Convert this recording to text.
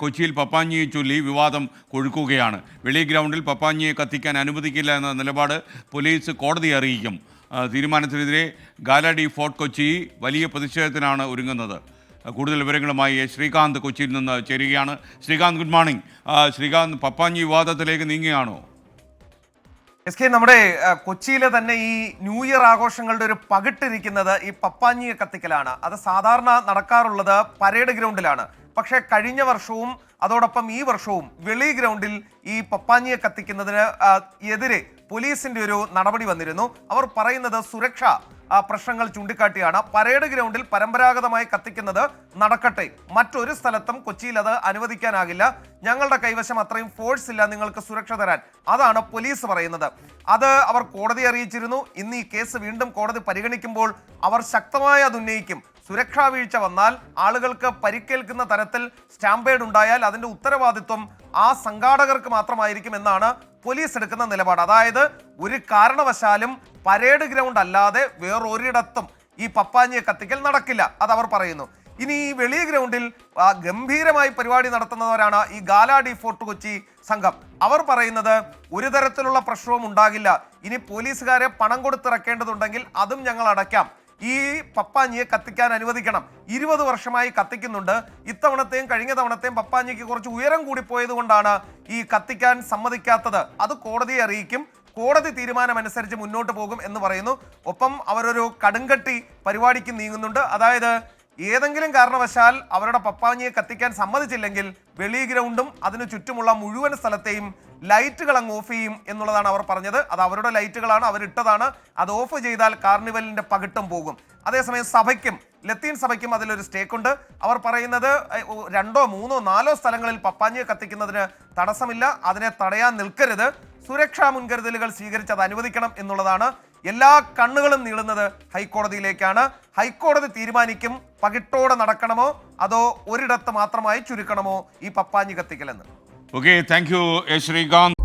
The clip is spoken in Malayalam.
കൊച്ചിയിൽ പപ്പാഞ്ഞിയെ ചൊല്ലി വിവാദം കൊഴുക്കുകയാണ്. വെളി ഗ്രൗണ്ടിൽ പപ്പാഞ്ഞിയെ കത്തിക്കാൻ അനുവദിക്കില്ല എന്ന നിലപാട് പോലീസ് കോടതിയെ അറിയിക്കും. തീരുമാനത്തിനെതിരെ ഗാലഡി ഫോർട്ട് കൊച്ചി വലിയ പ്രതിഷേധത്തിനാണ് ഒരുങ്ങുന്നത്. കൂടുതൽ വിവരങ്ങളുമായി ശ്രീകാന്ത് കൊച്ചിയിൽ നിന്ന് ചേരുകയാണ്. Srikanth, good morning. ശ്രീകാന്ത്, പപ്പാഞ്ഞി വിവാദത്തിലേക്ക് നീങ്ങുകയാണോ? നമ്മുടെ കൊച്ചിയിലെ തന്നെ ഈ ന്യൂ ഇയർ ആഘോഷങ്ങളുടെ ഒരു പകിട്ടിരിക്കുന്നത് ഈ പപ്പാഞ്ഞിയെ കത്തിക്കലാണ്. അത് സാധാരണ നടക്കാറുള്ളത് പരേഡ് ഗ്രൗണ്ടിലാണ്. പക്ഷേ കഴിഞ്ഞ വർഷവും അതോടൊപ്പം ഈ വർഷവും വെളി ഗ്രൗണ്ടിൽ ഈ പപ്പാഞ്ഞിയെ കത്തിക്കുന്നതിന് എതിരെ പോലീസിന്റെ ഒരു നടപടി വന്നിരുന്നു. അവർ പറയുന്നത് സുരക്ഷാ പ്രശ്നങ്ങൾ ചൂണ്ടിക്കാട്ടിയാണ്. പരേഡ് ഗ്രൗണ്ടിൽ പരമ്പരാഗതമായി കത്തിക്കുന്നത് നടക്കട്ടെ, മറ്റൊരു സ്ഥലത്തും കൊച്ചിയിൽ അത് അനുവദിക്കാനാകില്ല, ഞങ്ങളുടെ കൈവശം അത്രയും ഫോഴ്സ് ഇല്ല നിങ്ങൾക്ക് സുരക്ഷ തരാൻ, അതാണ് പോലീസ് പറയുന്നത്. അത് അവർ കോടതിയെ അറിയിച്ചിരുന്നു. ഇന്ന് ഈ കേസ് വീണ്ടും കോടതി പരിഗണിക്കുമ്പോൾ അവർ ശക്തമായി അത് ഉന്നയിക്കും. സുരക്ഷാ വീഴ്ച വന്നാൽ, ആളുകൾക്ക് പരിക്കേൽക്കുന്ന തരത്തിൽ സ്റ്റാമ്പേഡ് ഉണ്ടായാൽ അതിന്റെ ഉത്തരവാദിത്വം ആ സംഘാടകർക്ക് മാത്രമായിരിക്കും എന്നാണ് പോലീസ് എടുക്കുന്ന നിലപാട്. അതായത് ഒരു കാരണവശാലും പരേഡ് ഗ്രൗണ്ട് അല്ലാതെ വേറൊരിടത്തും ഈ പപ്പാഞ്ഞിയെ കത്തിക്കൽ നടക്കില്ല, അത് അവർ പറയുന്നു. ഇനി ഈ വെളി ഗ്രൗണ്ടിൽ ഗംഭീരമായി പരിപാടി നടത്തുന്നവരാണ് ഈ ഗാലാഡി ഫോർട്ട് കൊച്ചി സംഘം. അവർ പറയുന്നത് ഒരു തരത്തിലുള്ള പ്രശ്നവും ഉണ്ടാകില്ല, ഇനി പോലീസുകാരെ പണം കൊടുത്തിറക്കേണ്ടതുണ്ടെങ്കിൽ അതും ഞങ്ങൾ അടയ്ക്കാം, ഈ പപ്പാഞ്ഞിയെ കത്തിക്കാൻ അനുവദിക്കണം. 20 വർഷമായി കത്തിക്കുന്നുണ്ട്. ഇത്തവണത്തെയും കഴിഞ്ഞ തവണത്തെയും പപ്പാഞ്ഞിക്ക് കുറച്ച് ഉയരം കൂടിപ്പോയത് കൊണ്ടാണ് ഈ കത്തിക്കാൻ സമ്മതിക്കാത്തത്. അത് കോടതിയെ അറിയിക്കും, കോടതി തീരുമാനമനുസരിച്ച് മുന്നോട്ട് പോകും എന്ന് പറയുന്നു. ഒപ്പം അവരൊരു കടുങ്കട്ടി പരിപാടിക്ക് നീങ്ങുന്നുണ്ട്. അതായത് ഏതെങ്കിലും കാരണവശാൽ അവരുടെ പപ്പാഞ്ഞിയെ കത്തിക്കാൻ സമ്മതിച്ചില്ലെങ്കിൽ വെളി ഗ്രൗണ്ടും അതിനു ചുറ്റുമുള്ള മുഴുവൻ സ്ഥലത്തെയും ലൈറ്റുകൾ അങ്ങ് ഓഫ് ചെയ്യും എന്നുള്ളതാണ് അവർ പറഞ്ഞത്. അത് അവരുടെ ലൈറ്റുകളാണ്, അവരിട്ടതാണ്. അത് ഓഫ് ചെയ്താൽ കാർണിവലിന്റെ പകിട്ടും പോകും. അതേസമയം സഭയ്ക്കും ലത്തീൻ സഭയ്ക്കും അതിലൊരു സ്റ്റേക്കുണ്ട്. അവർ പറയുന്നത് 2, 3, 4 സ്ഥലങ്ങളിൽ പപ്പാഞ്ഞിയെ കത്തിക്കുന്നതിന് തടസ്സമില്ല, അതിനെ തടയാൻ നിൽക്കരുത്, സുരക്ഷാ മുൻകരുതലുകൾ സ്വീകരിച്ച് അത് അനുവദിക്കണം എന്നുള്ളതാണ്. എല്ലാ കണ്ണുകളും നീളുന്നത് ഹൈക്കോടതിയിലേക്കാണ്. ഹൈക്കോടതി തീരുമാനിക്കും പകിട്ടോടെ നടക്കണമോ അതോ ഒരിടത്ത് മാത്രമായി ചുരുക്കണമോ ഈ പപ്പാഞ്ഞി കത്തിക്കലെന്ന്. Okay, thank you Srikanth.